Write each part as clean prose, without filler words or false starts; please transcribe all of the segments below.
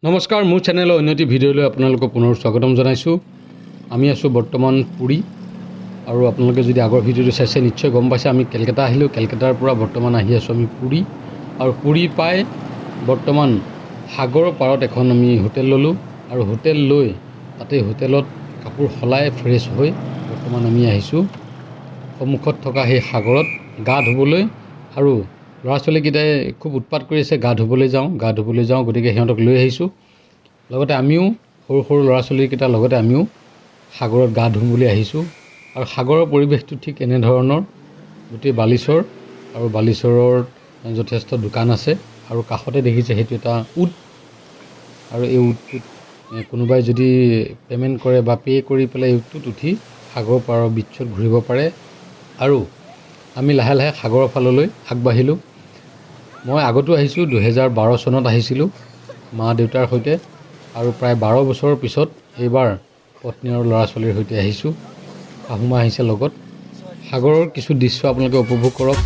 নমস্কাৰ, মোৰ চেনেলৰ অন্যটি ভিডিঅ'লৈ আপোনালোকক পুনৰ স্বাগতম জনাইছোঁ। আমি আছোঁ বৰ্তমান পুৰী, আৰু আপোনালোকে যদি আগৰ ভিডিঅ'টো চাইছে নিশ্চয় গম পাইছে আমি কেলকাতা আহিলোঁ। কেলকাতাৰ পৰা বৰ্তমান আহি আছোঁ আমি পুৰী, আৰু পুৰী পাই বৰ্তমান সাগৰৰ পাৰত এখন আমি হোটেল ল'লোঁ, আৰু হোটেল লৈ তাতে হোটেলত কাপোৰ সলাই ফ্ৰেছ হৈ বৰ্তমান আমি আহিছোঁ সন্মুখত থকা সেই সাগৰত গা ধুবলৈ। আৰু ল'ৰা ছোৱালীকেইটাই খুব উৎপাত কৰি আছে, গা ধুবলৈ যাওঁ, গতিকে সিহঁতক লৈ আহিছোঁ। লগতে আমিও সৰু সৰু ল'ৰা ছোৱালীকেইটাৰ লগতে আমিও সাগৰত গা ধুম বুলি আহিছোঁ। আৰু সাগৰৰ পৰিৱেশটো ঠিক এনেধৰণৰ, গোটেই বালিচৰ, আৰু বালিচৰৰ যথেষ্ট দোকান আছে, আৰু কাষতে দেখিছে সেইটো এটা উট, আৰু এই উটটোত কোনোবাই যদি পে'মেণ্ট কৰে বা পে' কৰি পেলাই এই উটটোত উঠি সাগৰৰ পাৰৰ বিচত ঘূৰিব পাৰে। আৰু আমি লাহে লাহে সাগৰৰ ফাললৈ আগবাঢ়িলোঁ। মই আগতো আহিছোঁ, 2012 চনত আহিছিলোঁ মা দেউতাৰ সৈতে, আৰু প্ৰায় 12 বছৰৰ পিছত এইবাৰ পত্নী আৰু ল'ৰা ছোৱালীৰ সৈতে আহিছোঁ। শাহুমা আহিছে লগত। সাগৰৰ কিছু দৃশ্য আপোনালোকে উপভোগ কৰক।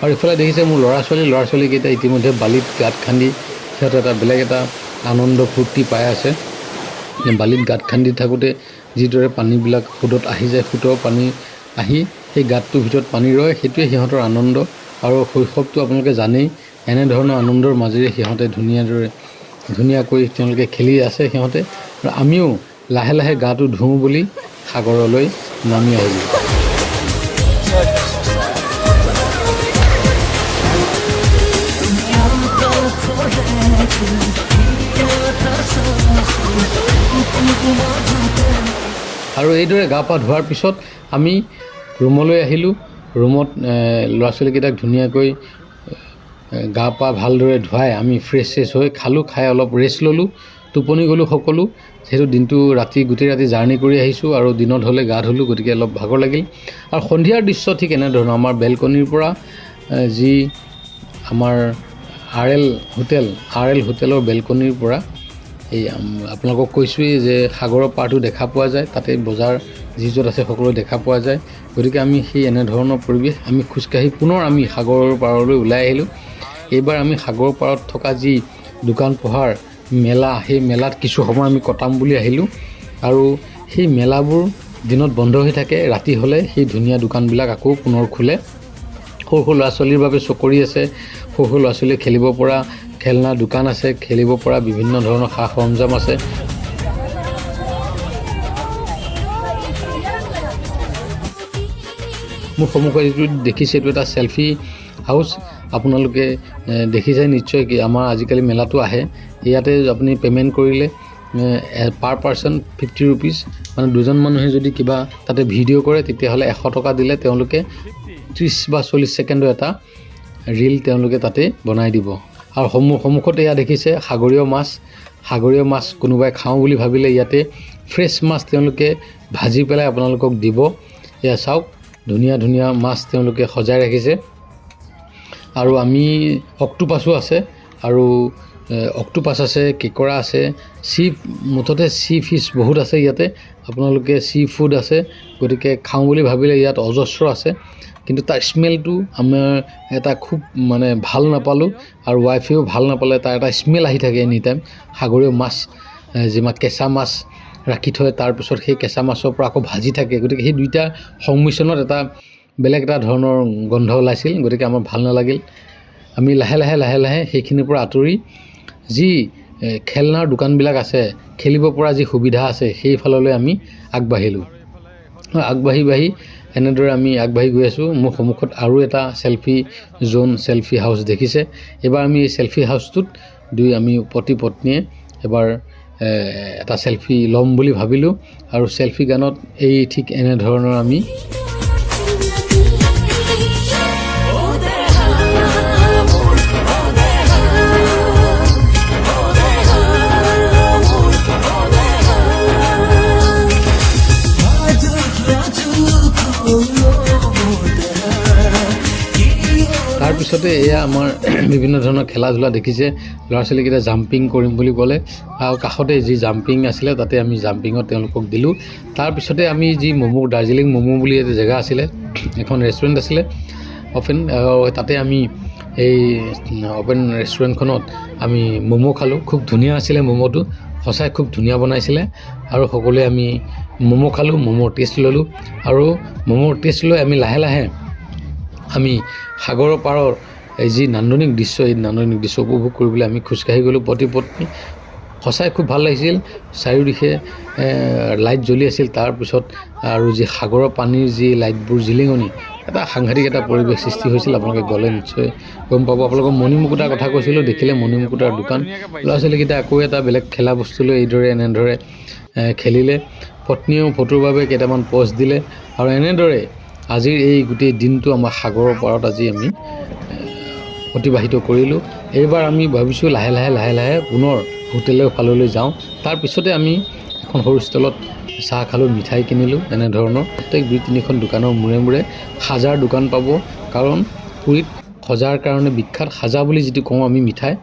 আৰু ইফালে দেখিছে মোৰ ল'ৰা ছোৱালীকেইটা ইতিমধ্যে বালিত গাঁত খান্দি সিহঁতে এটা বেলেগ এটা আনন্দ ফূৰ্তি পাই আছে। বালিত গাঁত খান্দি থাকোঁতে যিদৰে পানীবিলাক সোঁতত আহি যায়, সোঁতৰ পানী আহি সেই গাঁতটোৰ ভিতৰত পানী ৰয়, সেইটোৱে সিহঁতৰ আনন্দ। আৰু শৈশৱটো আপোনালোকে জানেই, এনেধৰণৰ আনন্দৰ মাজেৰে সিহঁতে ধুনীয়াকৈ তেওঁলোকে খেলি আছে সিহঁতে। আৰু আমিও লাহে লাহে গাটো ধুওঁ বুলি সাগৰলৈ নামি আহিলোঁ। আৰু এইদৰে গা পা ধোৱাৰ পিছত আমি ৰুমলৈ আহিলোঁ। ৰুমত ল'ৰা ছোৱালীকেইটাক ধুনীয়াকৈ গা পা ভালদৰে ধুৱাই আমি ফ্ৰেছ হৈ খালোঁ, খাই অলপ ৰেষ্ট ল'লোঁ, টোপনি গ'লোঁ সকলো। যিহেতু দিনটো গোটেই ৰাতি জাৰ্ণি কৰি আহিছোঁ আৰু দিনত হ'লে গা ধুলোঁ, গতিকে অলপ ভাগৰ লাগিল। আৰু সন্ধিয়াৰ দৃশ্য ঠিক এনেধৰণৰ, আমাৰ বেলকনিৰ পৰা যি আমাৰ আৰ এল হোটেলৰ বেলকনিৰ পৰা এই আপোনালোকক কৈছোঁৱেই যে সাগৰৰ পাৰটো দেখা পোৱা যায়, তাতে বজাৰ যি য'ত আছে সকলো দেখা পোৱা যায়। গতিকে আমি সেই এনেধৰণৰ পৰিৱেশ আমি খোজকাঢ়ি পুনৰ আমি সাগৰৰ পাৰলৈ ওলাই আহিলোঁ। এইবাৰ আমি সাগৰৰ পাৰত থকা যি দোকান পোহাৰ মেলা, সেই মেলাত কিছু সময় আমি কটাম বুলি আহিলোঁ। আৰু সেই মেলাবোৰ দিনত বন্ধ হৈ থাকে, ৰাতি হ'লে সেই ধুনীয়া দোকানবিলাক আকৌ পুনৰ খোলে। সৰু সৰু ল'ৰা ছোৱালীৰ বাবে চকৰি আছে, সৰু সৰু ল'ৰা ছোৱালীয়ে খেলিব পৰা খেলনা দোকান আছে, খেলিব পৰা বিভিন্ন ধৰণৰ সা সৰঞ্জাম আছে। মোৰ সন্মুখত যিটো দেখিছে এইটো এটা চেলফি হাউচ। আপোনালোকে দেখিছে নিশ্চয় কি আমাৰ আজিকালি মেলাটো আহে, ইয়াতে আপুনি পে'মেণ্ট কৰিলে পাৰ পাৰ্চন 50 ৰুপিজ, মানে দুজন মানুহে যদি কিবা তাতে ভিডিঅ' কৰে তেতিয়াহ'লে 100 টকা দিলে তেওঁলোকে 30 বা 40 ছেকেণ্ডৰ এটা ৰীল তেওঁলোকে তাতে বনাই দিব। আৰু সন্মুখত এয়া দেখিছে সাগৰীয় মাছ কোনোবাই খাওঁ বুলি ভাবিলে ইয়াতে ফ্ৰেছ মাছ তেওঁলোকে ভাজি পেলাই আপোনালোকক দিব। এয়া চাওক, ধুনীয়া ধুনীয়া মাছ তেওঁলোকে সজাই ৰাখিছে। আৰু আমি অক্টোপাছো আছে, আৰু অক্টোপাছ আছে, কেঁকোৰা আছে, মুঠতে চি ফিছ বহুত আছে ইয়াতে। আপোনালোকে চি ফুড আছে, গতিকে খাওঁ বুলি ভাবিলে ইয়াত অজস্ৰ আছে। কিন্তু তাৰ স্মেলটো আমাৰ এটা খুব মানে ভাল নাপালোঁ, আৰু ৱাইফেও ভাল নাপালে। তাৰ এটা স্মেল আহি থাকে এনি টাইম। সাগৰীয় মাছ যিমান কেঁচা মাছ ৰাখি থয়, তাৰপিছত সেই কেঁচা মাছৰ পৰা আকৌ ভাজি থাকে, গতিকে সেই দুইটা সংমিশ্ৰণত এটা বেলেগ এটা ধৰণৰ গন্ধ ওলাইছিল। গতিকে আমাৰ ভাল নালাগিল। আমি লাহে লাহে সেইখিনিৰ পৰা আঁতৰি যি খেলনাৰ দোকানবিলাক আছে, খেলিব পৰা যি সুবিধা আছে, সেইফাললৈ আমি আগবাঢ়িলোঁ। আগবাঢ়ি এনেদৰে আমি আগবাঢ়ি গৈ আছোঁ। মোৰ সন্মুখত আৰু এটা চেলফি হাউচ দেখিছে। এইবাৰ আমি এই চেলফি হাউচটোত আমি পতি পত্নীয়ে এবাৰ এটা চেলফি ল'ম বুলি ভাবিলোঁ। আৰু চেলফি গানত এই ঠিক এনেধৰণৰ আমি তাৰপিছতে এয়া আমাৰ বিভিন্ন ধৰণৰ খেলা ধূলা দেখিছে। ল'ৰা ছোৱালীকেইটা জাম্পিং কৰিম বুলি ক'লে, আৰু কাষতে যি জাম্পিং আছিলে তাতে আমি জাম্পিঙত তেওঁলোকক দিলোঁ। তাৰপিছতে আমি যি দাৰ্জিলিং ম'ম' বুলি এটা জেগা আছিলে, এখন ৰেষ্টুৰেণ্ট আছিলে অ'পেন, তাতে আমি এই অ'পেন ৰেষ্টুৰেণ্টখনত আমি ম'ম' খালোঁ। খুব ধুনীয়া আছিলে ম'ম'টো, সঁচাই খুব ধুনীয়া বনাইছিলে। আৰু সকলোৱে আমি ম'ম' খালোঁ, ম'ম'ৰ টেষ্ট ল'লোঁ। আৰু ম'ম'ৰ টেষ্ট লৈ আমি লাহে লাহে আমি সাগৰৰ পাৰৰ এই যি নান্দনিক দৃশ্য, এই নান্দনিক দৃশ্য উপভোগ কৰিবলৈ আমি খোজকাঢ়ি গ'লোঁ পতি পত্নী। সঁচাই খুব ভাল লাগিছিল। চাৰিওদিশে লাইট জ্বলি আছিল, তাৰপিছত আৰু যি সাগৰৰ পানীৰ যি লাইটবোৰ জিলিঙনি, এটা সাংঘাতিক এটা পৰিৱেশ সৃষ্টি হৈছিল। আপোনালোকে গ'লে নিশ্চয় গম পাব। আপোনালোকক মণিমুকুতাৰ কথা কৈছিলোঁ, দেখিলে মণিমুকুতাৰ দোকান। ল'ৰা ছোৱালীকেইটা আকৌ এটা বেলেগ খেলা বস্তু লৈ এনেদৰে খেলিলে। পত্নীয়েও ফটোৰ বাবে কেইটামান প'জ দিলে। আৰু এনেদৰে আজিৰ এই গোটেই দিনটো আমাৰ সাগৰৰ পাৰত আজি আমি অতিবাহিত কৰিলোঁ। এইবাৰ আমি ভাবিছোঁ লাহে লাহে পুনৰ হোটেলৰ ফাললৈ যাওঁ। তাৰপিছতে আমি এখন সৰু ষ্টলত চাহ খালোঁ, মিঠাই কিনিলোঁ। এনেধৰণৰ প্ৰত্যেক 2-3খন দোকানৰ মূৰে খাজাৰ দোকান পাব, কাৰণ পুৰীত খজাৰ কাৰণে বিখ্যাত। খাজা বুলি যিটো কওঁ আমি মিঠাই,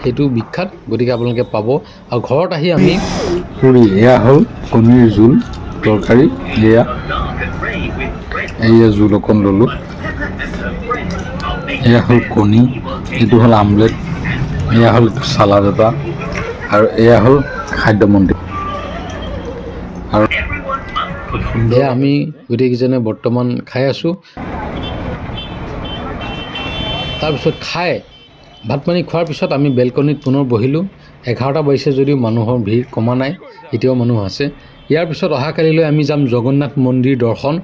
সেইটো বিখ্যাত। গতিকে আপোনালোকে পাব। আৰু ঘৰত আহি আমি পুৰি, এয়া হ'ল কণীৰ জোল তৰকাৰী, এয়া জোল অকণ ল'লোঁ। এয়া হ'ল কণী, এইটো হ'ল আমলেট, এয়া হ'ল চালাড এটা, আৰু এয়া হ'ল খাদ্য মন্দিৰ। আৰু এয়া আমি গোটেইকেইজনে বৰ্তমান খাই আছোঁ। তাৰপিছত ভাত পানী খোৱাৰ পিছত আমি বেলকনিত পুনৰ বহিলোঁ। 11টা বাজিছে যদিও মানুহৰ ভিৰ কমা নাই, এতিয়াও মানুহ আছে। ইয়াৰ পিছত অহাকালিলৈ আমি যাম জগন্নাথ মন্দিৰ দৰ্শন,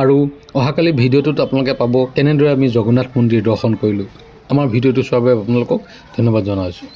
আৰু অহাকালি ভিডিঅ'টোত আপোনালোকে পাব কেনেদৰে আমি জগন্নাথ মন্দিৰ দৰ্শন কৰিলোঁ। আমাৰ ভিডিঅ'টো চোৱাৰ বাবে আপোনালোকক ধন্যবাদ জনাইছোঁ।